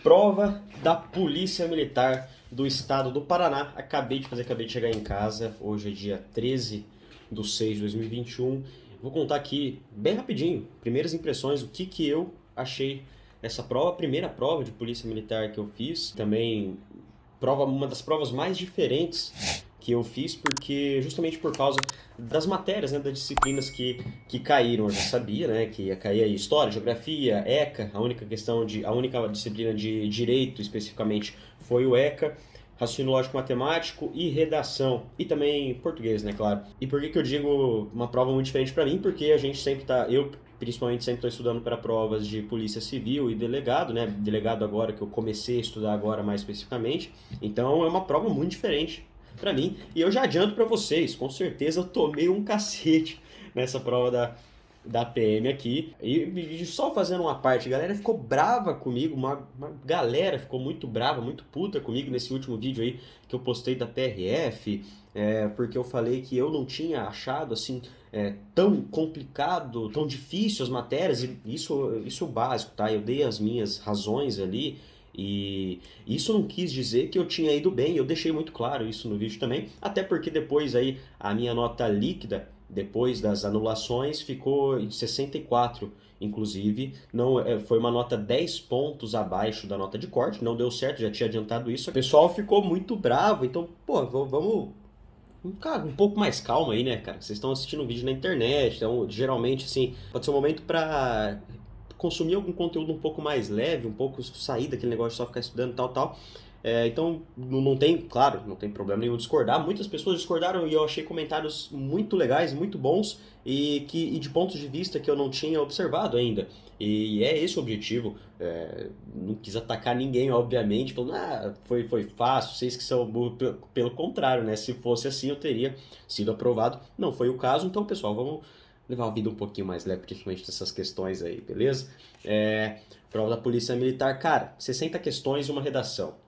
Prova da Polícia Militar do Estado do Paraná. Acabei de chegar em casa. Hoje é dia 13/6/2021. Vou contar aqui, bem rapidinho, primeiras impressões, o que eu achei dessa prova. A primeira prova de Polícia Militar que eu fiz. Também uma das provas mais diferentes que eu fiz, porque justamente por causa das matérias, né, das disciplinas que caíram. Eu já sabia, né, que ia cair aí História, Geografia, ECA, a única disciplina de Direito especificamente foi o ECA, Raciocínio Lógico Matemático e Redação, e também Português, né, claro. E por que eu digo uma prova muito diferente para mim? Porque a gente sempre eu principalmente sempre estou estudando para provas de Polícia Civil e delegado, né, delegado agora que eu comecei a estudar agora mais especificamente, então é uma prova muito diferente para mim, e eu já adianto para vocês, com certeza eu tomei um cacete nessa prova da PM aqui, e só fazendo uma parte, a galera ficou brava comigo, uma galera ficou muito brava, muito puta comigo nesse último vídeo aí que eu postei da PRF, porque eu falei que eu não tinha achado assim tão complicado, tão difícil as matérias, e isso é o básico, tá? Eu dei as minhas razões ali, e isso não quis dizer que eu tinha ido bem, eu deixei muito claro isso no vídeo também, até porque depois aí a minha nota líquida, depois das anulações, ficou em 64, inclusive, não, foi uma nota 10 pontos abaixo da nota de corte, não deu certo, já tinha adiantado isso. O pessoal ficou muito bravo, então, pô, vamos um pouco mais calma aí, né, cara? Vocês estão assistindo um vídeo na internet, então geralmente, assim, pode ser um momento pra consumir algum conteúdo um pouco mais leve, um pouco sair daquele negócio de só ficar estudando tal. Então, não tem, claro, não tem problema nenhum discordar. Muitas pessoas discordaram e eu achei comentários muito legais, muito bons e de pontos de vista que eu não tinha observado ainda. E é esse o objetivo. Não quis atacar ninguém, obviamente, falando, foi fácil, vocês que são burros. Pelo contrário, né? Se fosse assim, eu teria sido aprovado. Não foi o caso, então, pessoal, vamos levar a vida um pouquinho mais leve, principalmente dessas questões aí, beleza? Prova da Polícia Militar, cara, 60 questões e uma redação.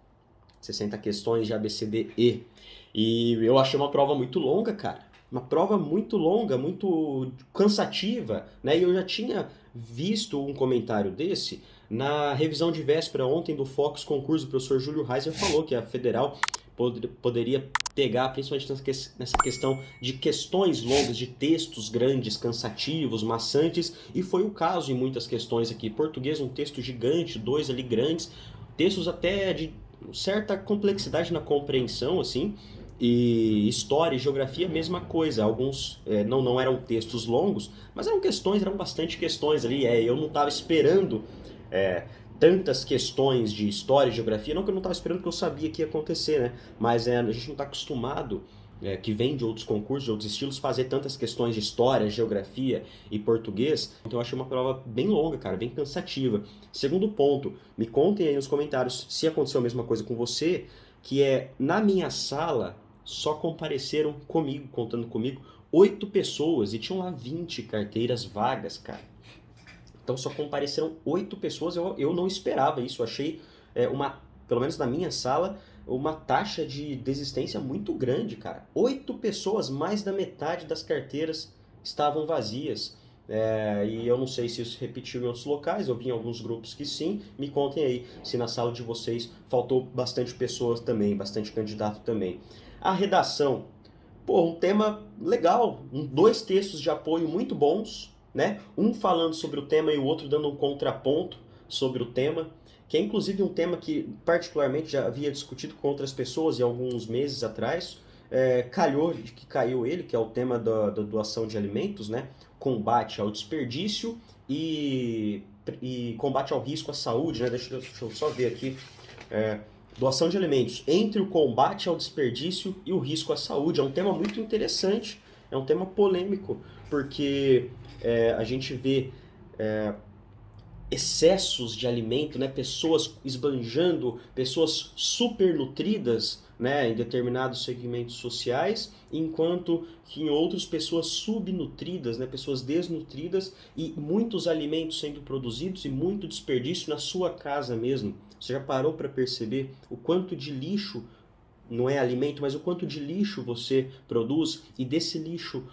60 questões de A, B, C, D, E. E eu achei uma prova muito longa, cara. Uma prova muito longa, muito cansativa, né? E eu já tinha visto um comentário desse na revisão de véspera ontem do Focus Concurso. O professor Júlio Reiser falou que a Federal poderia pegar, principalmente nessa questão de questões longas, de textos grandes, cansativos, maçantes, e foi o caso em muitas questões aqui. Português, um texto gigante, dois ali grandes, textos até de certa complexidade na compreensão, assim, e história e geografia, mesma coisa. Alguns não eram textos longos, mas eram bastante questões ali. Eu não estava esperando tantas questões de história e geografia, não que eu não estava esperando, porque eu sabia que ia acontecer, né? Mas a gente não está acostumado, que vem de outros concursos, de outros estilos, fazer tantas questões de história, geografia e português. Então eu achei uma prova bem longa, cara, bem cansativa. Segundo ponto, me contem aí nos comentários se aconteceu a mesma coisa com você, que na minha sala só compareceram comigo, contando comigo, 8 pessoas e tinham lá 20 carteiras vagas, cara. Então só compareceram 8 pessoas, eu não esperava isso, eu achei pelo menos na minha sala, uma taxa de desistência muito grande, cara. 8 pessoas, mais da metade das carteiras estavam vazias. E eu não sei se isso repetiu em outros locais, eu vi em alguns grupos que sim. Me contem aí se na sala de vocês faltou bastante pessoas também, bastante candidato também. A redação, pô, um tema legal, dois textos de apoio muito bons, né? Um falando sobre o tema e o outro dando um contraponto sobre o tema, que é inclusive um tema que particularmente já havia discutido com outras pessoas em alguns meses atrás. Calhou de que caiu ele, que é o tema da doação de alimentos, né? Combate ao desperdício e combate ao risco à saúde, né? Deixa eu só ver aqui. Doação de alimentos entre o combate ao desperdício e o risco à saúde. É um tema muito interessante, é um tema polêmico, porque a gente vê excessos de alimento, né? Pessoas esbanjando, pessoas supernutridas, né? Em determinados segmentos sociais, enquanto que em outros pessoas subnutridas, né? Pessoas desnutridas, e muitos alimentos sendo produzidos e muito desperdício na sua casa mesmo. Você já parou para perceber o quanto de lixo, não é alimento, mas o quanto de lixo você produz, e desse lixo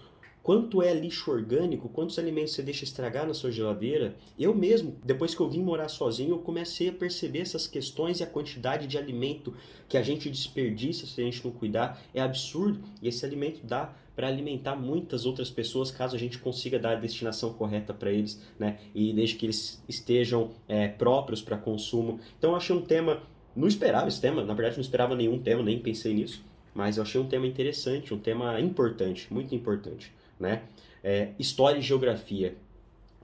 quanto é lixo orgânico, quantos alimentos você deixa estragar na sua geladeira. Eu mesmo, depois que eu vim morar sozinho, eu comecei a perceber essas questões e a quantidade de alimento que a gente desperdiça se a gente não cuidar é absurdo. E esse alimento dá para alimentar muitas outras pessoas, caso a gente consiga dar a destinação correta para eles, né? E desde que eles estejam próprios para consumo. Então eu achei um tema, não esperava esse tema, na verdade não esperava nenhum tema, nem pensei nisso, mas eu achei um tema interessante, um tema importante, muito importante, né? História e geografia.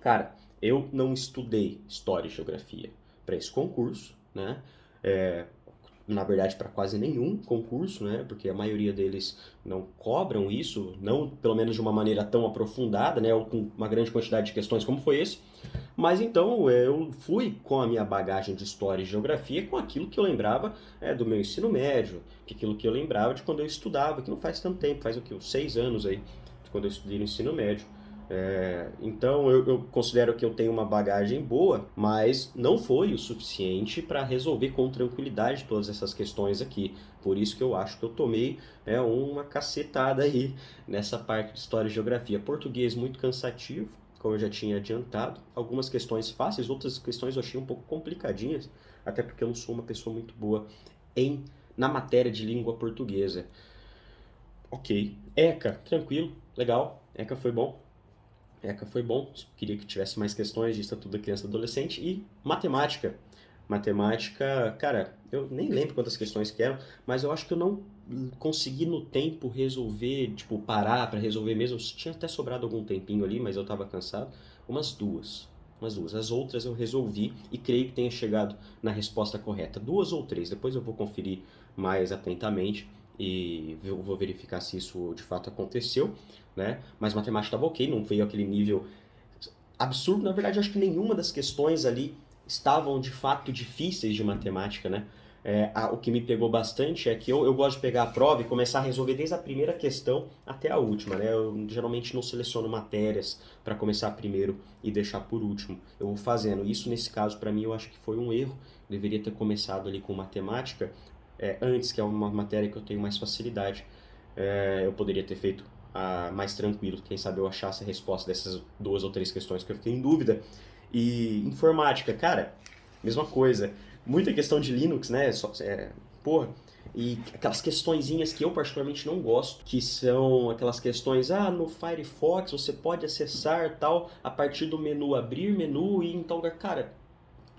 Cara, eu não estudei história e geografia para esse concurso, né? É, na verdade, para quase nenhum concurso, né? Porque a maioria deles não cobram isso, não pelo menos de uma maneira tão aprofundada, né? Ou com uma grande quantidade de questões como foi esse. Mas então eu fui com a minha bagagem de história e geografia com aquilo que eu lembrava do meu ensino médio, que aquilo que eu lembrava de quando eu estudava, que não faz tanto tempo, faz o quê? Uns 6 anos aí, de quando eu estudei no ensino médio. Então eu considero que eu tenho uma bagagem boa, mas não foi o suficiente para resolver com tranquilidade todas essas questões aqui. Por isso que eu acho que eu tomei uma cacetada aí nessa parte de história e geografia. Português muito cansativo, como eu já tinha adiantado. Algumas questões fáceis, outras questões eu achei um pouco complicadinhas, até porque eu não sou uma pessoa muito boa na matéria de língua portuguesa. Ok. ECA, tranquilo, legal. ECA foi bom. Queria que tivesse mais questões de Estatuto da Criança e Adolescente. E matemática. Matemática, cara, eu nem lembro quantas questões que eram, mas eu acho que eu não consegui no tempo resolver, tipo, parar para resolver mesmo. Tinha até sobrado algum tempinho ali, mas eu tava cansado. Umas duas. As outras eu resolvi e creio que tenha chegado na resposta correta. 2 ou 3, depois eu vou conferir mais atentamente e vou verificar se isso de fato aconteceu, né? Mas matemática estava ok, não veio aquele nível absurdo. Na verdade, eu acho que nenhuma das questões ali estavam de fato difíceis de matemática, né? O que me pegou bastante é que eu gosto de pegar a prova e começar a resolver desde a primeira questão até a última, né? Eu geralmente não seleciono matérias para começar primeiro e deixar por último. Eu vou fazendo. Isso, nesse caso, para mim, eu acho que foi um erro. Eu deveria ter começado ali com matemática antes, que é uma matéria que eu tenho mais facilidade. Eu poderia ter feito mais tranquilo. Quem sabe eu achasse a resposta dessas 2 ou 3 questões que eu fiquei em dúvida. E informática, cara, mesma coisa. Muita questão de Linux, né? Porra. E aquelas questõezinhas que eu particularmente não gosto, que são aquelas questões, no Firefox você pode acessar tal a partir do menu, abrir menu e então, cara,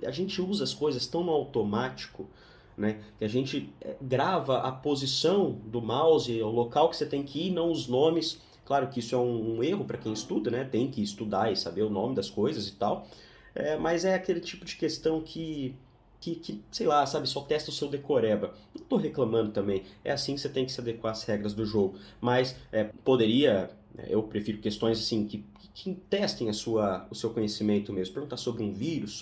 a gente usa as coisas tão no automático, né, que a gente grava a posição do mouse, o local que você tem que ir, não os nomes. Claro que isso é um erro para quem estuda, né? Tem que estudar e saber o nome das coisas e tal. Mas é aquele tipo de questão que, sei lá, sabe, só testa o seu decoreba. Não tô reclamando também, é assim que você tem que se adequar às regras do jogo. Mas eu prefiro questões assim que testem o seu conhecimento mesmo. Perguntar sobre um vírus,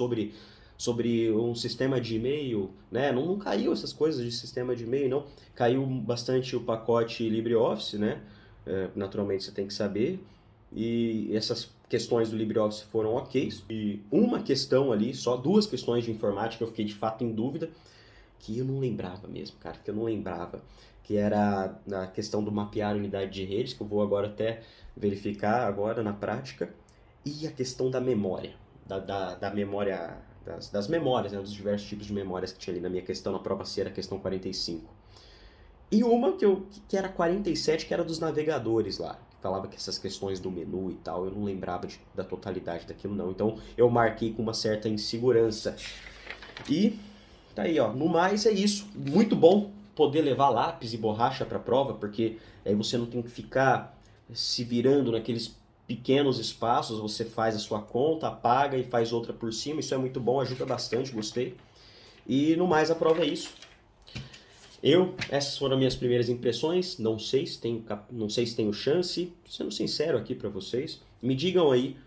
sobre um sistema de e-mail, né? Não caiu essas coisas de sistema de e-mail, não. Caiu bastante o pacote LibreOffice, né? Naturalmente você tem que saber. E essas questões do LibreOffice foram ok. E uma questão ali, só 2 questões de informática eu fiquei de fato em dúvida, que eu não lembrava mesmo, cara, que eu não lembrava. Que era a questão do mapear a unidade de redes, que eu vou agora até verificar agora na prática. E a questão da memória, da memória, das memórias, né, dos diversos tipos de memórias que tinha ali na minha questão, na prova C era a questão 45. E uma que era 47, que era dos navegadores lá, que falava que essas questões do menu e tal, eu não lembrava da totalidade daquilo não, então eu marquei com uma certa insegurança. E tá aí, ó, no mais é isso, muito bom poder levar lápis e borracha para a prova, porque aí você não tem que ficar se virando naqueles pequenos espaços, você faz a sua conta, apaga e faz outra por cima, isso é muito bom, ajuda bastante, gostei. E no mais a prova é isso. Essas foram as minhas primeiras impressões, não sei se tenho chance, sendo sincero aqui para vocês. Me digam aí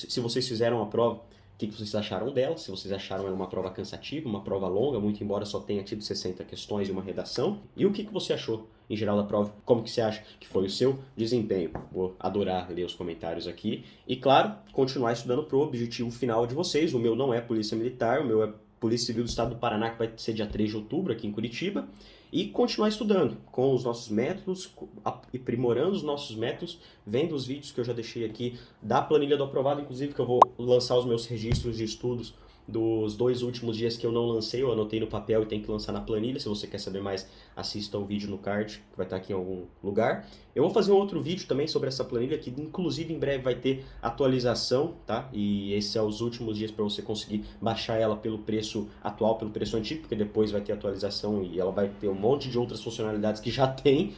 se vocês fizeram a prova, o que vocês acharam dela, se vocês acharam ela uma prova cansativa, uma prova longa, muito embora só tenha tido 60 questões e uma redação. E o que você achou em geral da prova? Como que você acha que foi o seu desempenho? Vou adorar ler os comentários aqui. E claro, continuar estudando pro objetivo final de vocês. O meu não é Polícia Militar, o meu é Polícia Civil do Estado do Paraná, que vai ser dia 3 de outubro aqui em Curitiba. e continuar estudando com os nossos métodos, aprimorando os nossos métodos, vendo os vídeos que eu já deixei aqui da planilha do aprovado, inclusive que eu vou lançar os meus registros de estudos dos 2 últimos dias que eu não lancei, eu anotei no papel e tem que lançar na planilha. Se você quer saber mais, assista o vídeo no card, que vai estar aqui em algum lugar. Eu vou fazer um outro vídeo também sobre essa planilha, que inclusive em breve vai ter atualização, tá? E esse é os últimos dias para você conseguir baixar ela pelo preço atual, pelo preço antigo, porque depois vai ter atualização e ela vai ter um monte de outras funcionalidades que já tem,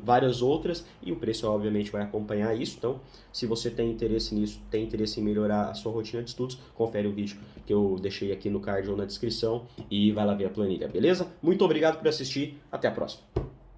várias outras, e o preço obviamente vai acompanhar isso. Então, se você tem interesse nisso, tem interesse em melhorar a sua rotina de estudos, confere o vídeo que eu deixei aqui no card ou na descrição e vai lá ver a planilha, beleza? Muito obrigado por assistir, até a próxima.